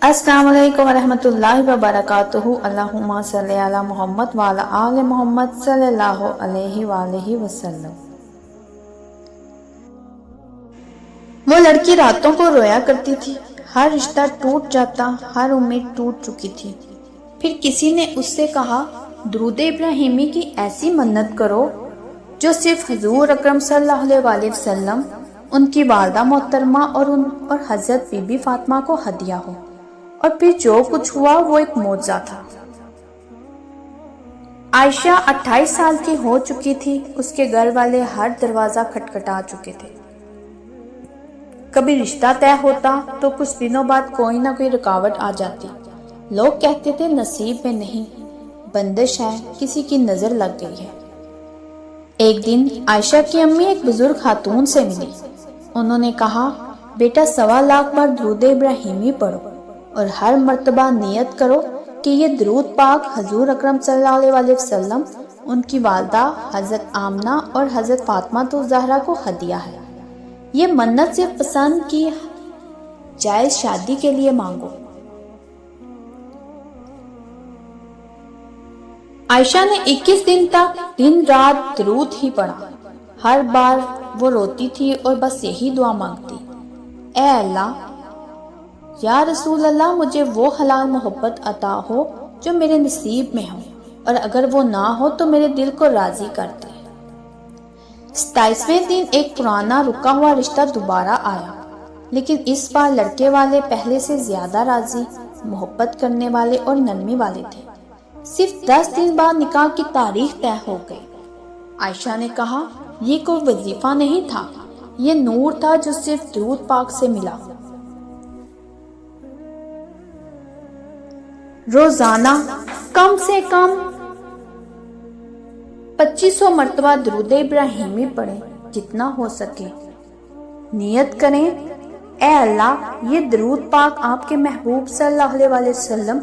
अस्सलाम वालेकुम वरहमतुल्लाहि वबरकातुहू। अल्लाहुम्मा सल्ली अला मोहम्मद व अला आले मोहम्मद सल्लल्लाहु अलैहि वसल्लम। वो लड़की रातों को रोया करती थी। हर रिश्ता टूट जाता, हर उम्मीद टूट चुकी थी। फिर किसी ने उससे कहा, दुरूद इब्राहिमी की ऐसी मन्नत करो जो सिर्फ हुजूर अकरम सल्लल्लाहु अलैहि वसल्लम, उनकी वालदा मोहतरमा और हजरत बीबी फातिमा को हदिया हो। और फिर जो कुछ हुआ वो एक मौजज़ा था। आयशा 28 साल की हो चुकी थी। उसके घर वाले हर दरवाजा खटखटा चुके थे। कभी रिश्ता तय होता तो कुछ दिनों बाद कोई ना कोई रुकावट आ जाती। लोग कहते थे नसीब में नहीं, बंदिश है, किसी की नजर लग गई है। एक दिन आयशा की अम्मी एक बुजुर्ग खातून से मिली। उन्होंने कहा, बेटा 1.25 लाख बार दुरूद इब्राहिमी पढ़ो और हर मर्तबा नियत करो कि ये दुरूद पाक हजूर अकरम सल्लल्लाहु अलैहि वसल्लम, उनकी वालदा हजरत आमना और हजरत फातिमा तो ज़हरा को हदिया है। ये मन्नत सिर्फ पसंद की जायज शादी के लिए मांगो। आयशा ने 21 दिन तक दिन रात दुरूद ही पढ़ा। हर बार वो रोती थी और बस यही दुआ मांगती, ऐ अल्लाह, या रसूल अल्लाह, मुझे वो हलाल मोहब्बत अता हो जो मेरे नसीब में हो, और अगर वो ना हो तो मेरे दिल को राजी कर दे। 27वें दिन एक पुराना रुका हुआ रिश्ता दोबारा आया, लेकिन इस बार लड़के वाले पहले से ज्यादा राजी, मोहब्बत करने वाले और नरमी वाले थे। सिर्फ 10 दिन बाद निकाह की तारीख तय हो गई। आयशा ने कहा, ये कोई वजीफा नहीं था, ये नूर था जो सिर्फ दुरूद पाक से मिला। रोजाना कम से कम 2500 मरतबा दुरूद इब्राहिमी पढ़ें, जितना हो सके। नियत करें, ऐ अल्लाह, ये दुरूद पाक आपके महबूब सल्लल्लाहु अलैहि वसल्लम,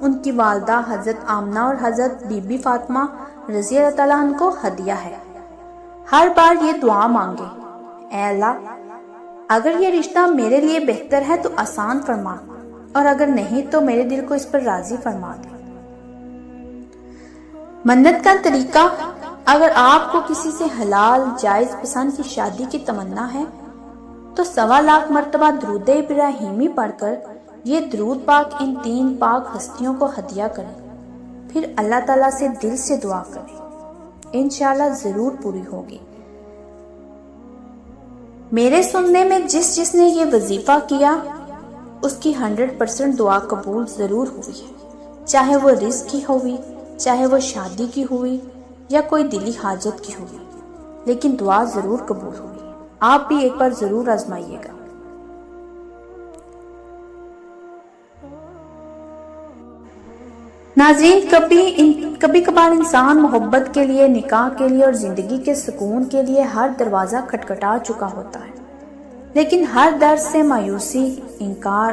उनकी वालदा हजरत आमना और हजरत बीबी फातिमा रज़ी अल्लाह तआला अन्हा को हदिया है। हर बार ये दुआ मांगे, ऐ अल्लाह, अगर ये रिश्ता मेरे लिए बेहतर है तो आसान फरमा, और अगर नहीं तो मेरे दिल को इस पर राजी फरमा दे। मन्नत का तरीका, अगर आपको किसी से हलाल जायज पसंद की शादी की तमन्ना है तो 1.25 लाख मरतबा दुरूद इब्राहिमी पढ़कर ये दुरूद पाक इन 3 पाक हस्तियों को हदिया करें। फिर अल्लाह ताला से दिल से दुआ करें, इंशाअल्लाह जरूर पूरी होगी। मेरे सुनने में जिसने ये वजीफा किया उसकी 100% दुआ कबूल जरूर हुई है, चाहे वो रिस्क की हुई, चाहे वो शादी की हुई या कोई दिली हाजत की हुई, लेकिन दुआ जरूर कबूल हुई। आप भी एक बार जरूर आजमाइएगा। नाज़रीन, कभी कभार इंसान मोहब्बत के लिए, निकाह के लिए और जिंदगी के सुकून के लिए हर दरवाजा खटखटा चुका होता है, लेकिन हर दर से मायूसी, इनकार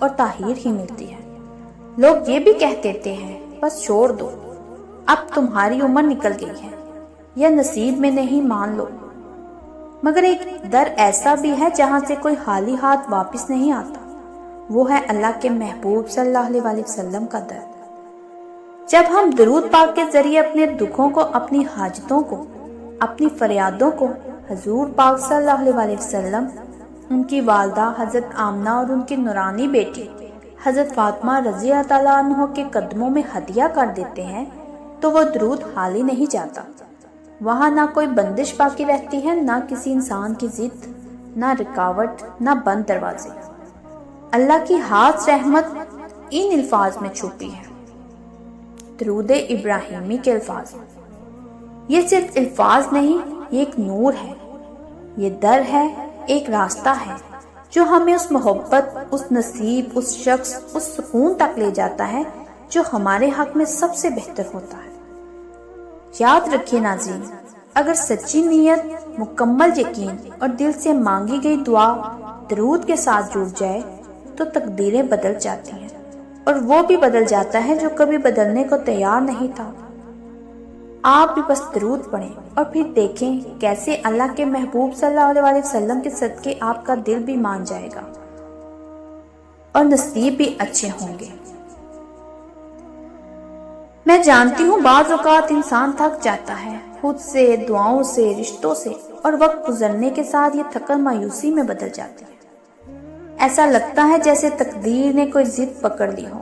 और ताहीर ही मिलती है। लोग ये भी कह देते हैं, बस छोड़ दो, अब तुम्हारी उम्र निकल गई है, या नसीब में नहीं, मान लो। मगर एक दर ऐसा भी है जहां से कोई खाली हाथ वापस नहीं आता। वो है अल्लाह के महबूब सल्लल्लाहु अलैहि वसल्लम का दर। जब हम दुरूद पाक के जरिए अपने दुखों को, अपनी हाजतों को, अपनी फरियादों को हुजूर पाक सल्लल्लाहु अलैहि वसल्लम, उनकी वालदा हजरत आमना और उनकी नूरानी बेटी हजरत फातिमा रज़ी अल्लाह तआला अन्हा के कदमों में हदिया कर देते हैं, तो वो दुरूद खाली नहीं जाता। वहाँ ना कोई बंदिश बाकी रहती है, ना किसी इंसान की जिद, ना रुकावट, ना बंद दरवाजे। अल्लाह की खास रहमत इन अल्फाज में छुपी है, दुरूद इब्राहिमी के अल्फाज। ये सिर्फ अल्फाज नहीं, ये एक नूर है, ये दर है, एक रास्ता है जो हमें उस मोहब्बत, उस नसीब, उस शख्स, उस सुकून तक ले जाता है जो हमारे हक में सबसे बेहतर होता है। याद रखिए नाज़रीन, अगर सच्ची नीयत, मुकम्मल यकीन और दिल से मांगी गई दुआ दुरूद के साथ जुड़ जाए तो तकदीरें बदल जाती हैं, और वो भी बदल जाता है जो कभी बदलने को तैयार नहीं था। आप भी बस दुरूद पढ़ें और फिर देखें कैसे अल्लाह के महबूब सल्लल्लाहु अलैहि वसल्लम के सदके आपका दिल भी मान जाएगा। اور نصیب بھی اچھے ہوں گے۔ میں جانتی ہوں بعض اوقات انسان تھک جاتا ہے، خود سے، دعاؤں سے، رشتوں سے، اور وقت گزرنے کے ساتھ یہ تھکن مایوسی میں بدل جاتی ہے۔ ایسا لگتا ہے جیسے تقدیر نے کوئی ضد پکڑ لی ہو،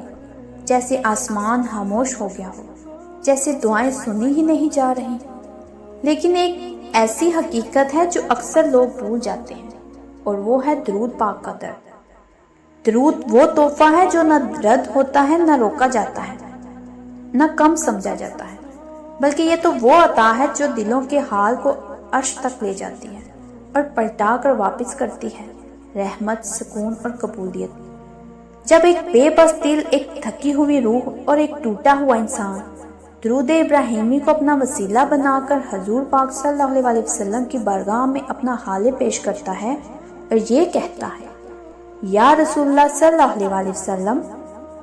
جیسے آسمان خاموش ہو گیا ہو، جیسے دعائیں سنی ہی نہیں جا رہی۔ لیکن ایک ایسی حقیقت ہے جو اکثر لوگ بھول جاتے ہیں، اور وہ ہے درود پاک کا درد۔ درود وہ تحفہ ہے جو نہ رد ہوتا ہے، نہ روکا جاتا ہے، نہ کم سمجھا جاتا ہے، بلکہ یہ تو وہ عطا ہے جو دلوں کے حال کو عرش تک لے جاتی ہے اور پلٹا کر واپس کرتی ہے رحمت، سکون اور قبولیت۔ جب ایک بے بس دل، ایک تھکی ہوئی روح اور ایک ٹوٹا ہوا انسان درود ابراہیمی کو اپنا وسیلہ بنا کر حضور پاک صلی اللہ علیہ وسلم کی بارگاہ میں اپنا حال پیش کرتا ہے اور یہ کہتا ہے، یا رسول اللہ صلی اللہ علیہ وسلم،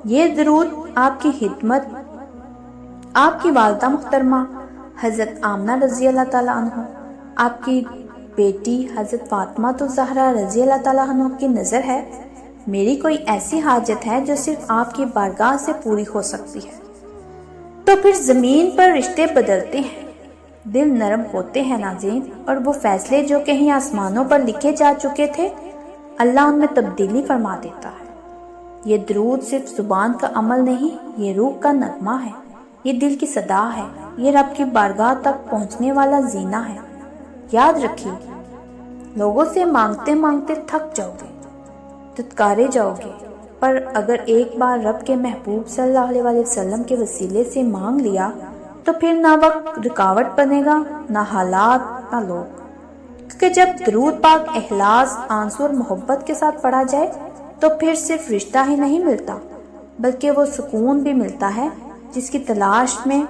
یہ درود آپ کی خدمت آپ کی والدہ محترمہ حضرت آمنہ رضی اللہ تعالیٰ عنہ، آپ کی بیٹی حضرت فاطمہ الزہرا رضی اللہ تعالیٰ عنہ کی نظر ہے۔ میری کوئی ایسی حاجت ہے جو صرف آپ کی بارگاہ سے پوری ہو سکتی ہے۔ تو پھر زمین پر رشتے بدلتے ہیں، دل نرم ہوتے ہیں ناظرین، اور وہ فیصلے جو کہیں آسمانوں پر لکھے جا چکے تھے، اللہ ان میں تبدیلی فرما دیتا ہے۔ یہ درود صرف زبان کا عمل نہیں، یہ روح کا نغمہ ہے، یہ دل کی صدا ہے، یہ رب کی بارگاہ تک پہنچنے والا زینہ ہے۔ یاد رکھیے، لوگوں سے مانگتے مانگتے تھک جاؤ گے، دھتکارے جاؤ گے، پر اگر ایک بار رب کے محبوب صلی اللہ علیہ وسلم کے وسیلے سے مانگ لیا تو پھر نہ وقت رکاوٹ بنے گا، نہ حالات، نہ لوگ۔ کیونکہ جب درود پاک اخلاص، آنسو اور محبت کے ساتھ پڑھا جائے تو پھر صرف رشتہ ہی نہیں ملتا، بلکہ وہ سکون بھی ملتا ہے جس کی تلاش میں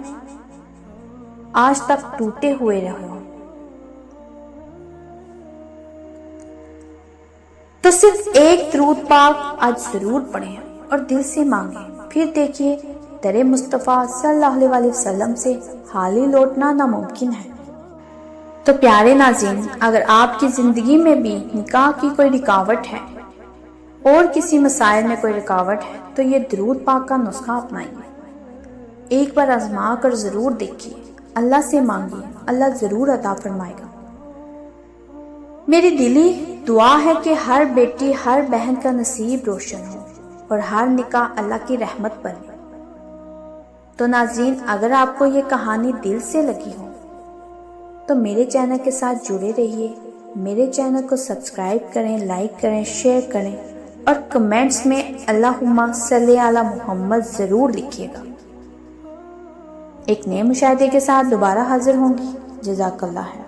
آج تک ٹوٹے ہوئے رہے ہو۔ تو صرف ایک درود پاک آج ضرور پڑھیں اور دل سے مانگیں، پھر دیکھیے در مصطفیٰ صلی اللہ علیہ وسلم سے خالی لوٹنا ناممکن ہے۔ تو پیارے ناظرین، اگر آپ کی زندگی میں بھی نکاح کی کوئی رکاوٹ ہے اور کسی مسائل میں کوئی رکاوٹ ہے تو یہ درود پاک کا نسخہ اپنائیے، ایک بار آزما کر ضرور دیکھیے، اللہ سے مانگیے، اللہ ضرور عطا فرمائے گا۔ میری دلی دعا ہے کہ ہر بیٹی، ہر بہن کا نصیب روشن ہو اور ہر نکاح اللہ کی رحمت بنے۔ تو ناظرین، اگر آپ کو یہ کہانی دل سے لگی ہو تو میرے چینل کے ساتھ جڑے رہیے، میرے چینل کو سبسکرائب کریں، لائک کریں، شیئر کریں اور کمنٹس میں اللہم صلی علی محمد ضرور لکھیے گا۔ ایک نئے مشاہدے کے ساتھ دوبارہ حاضر ہوں گی۔ جزاک اللہ ہے۔